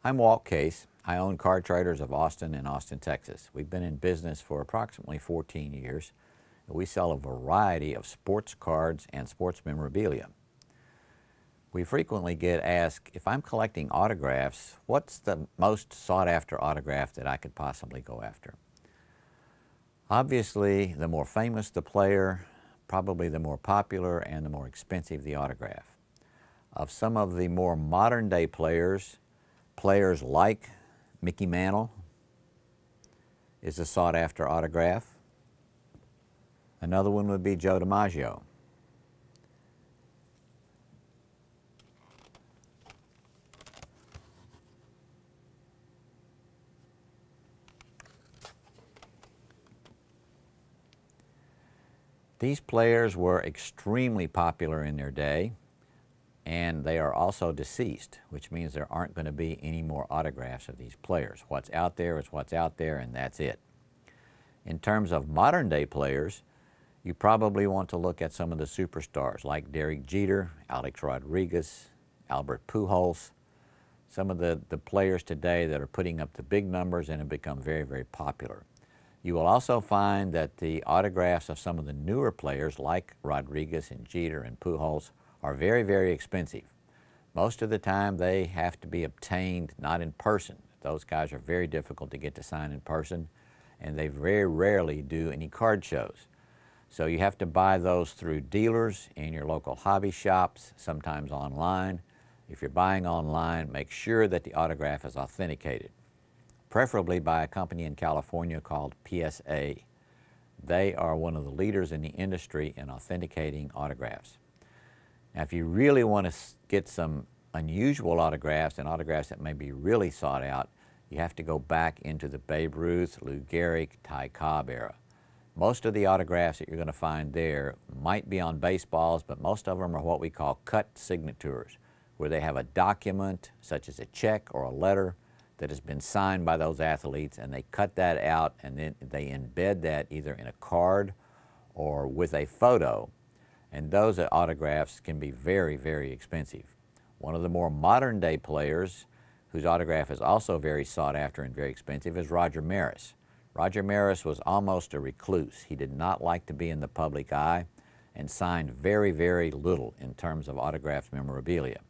I'm Walt Case. I own Car Traders of Austin in Austin, Texas. We've been in business for approximately 14 years. We sell a variety of sports cards and sports memorabilia. We frequently get asked, if I'm collecting autographs, what's the most sought after autograph that I could possibly go after? Obviously, the more famous the player, probably the more popular and the more expensive the autograph. Of some of the more modern day players like Mickey Mantle is a sought after autograph. Another one would be Joe DiMaggio. These players were extremely popular in their day, and they are also deceased, which means there aren't going to be any more autographs of these players. What's out there is what's out there, and that's it. In terms of modern day players, you probably want to look at some of the superstars like Derek Jeter, Alex Rodriguez, Albert Pujols, some of the players today that are putting up the big numbers and have become very, very popular. You will also find that the autographs of some of the newer players like Rodriguez and Jeter and Pujols are very, very expensive. Most of the time they have to be obtained not in person. Those guys are very difficult to get to sign in person, and they very rarely do any card shows. So you have to buy those through dealers in your local hobby shops, sometimes online. If you're buying online, make sure that the autograph is authenticated, preferably by a company in California called PSA. They are one of the leaders in the industry in authenticating autographs. Now, if you really want to get some unusual autographs and autographs that may be really sought out, you have to go back into the Babe Ruth, Lou Gehrig, Ty Cobb era. Most of the autographs that you're going to find there might be on baseballs, but most of them are what we call cut signatures, where they have a document, such as a check or a letter, that has been signed by those athletes, and they cut that out and then they embed that either in a card or with a photo. And those autographs can be very, very expensive. One of the more modern day players whose autograph is also very sought after and very expensive is Roger Maris. Roger Maris was almost a recluse. He did not like to be in the public eye and signed very, very little in terms of autographed memorabilia.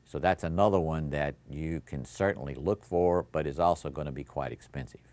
So that's another one that you can certainly look for, but is also going to be quite expensive.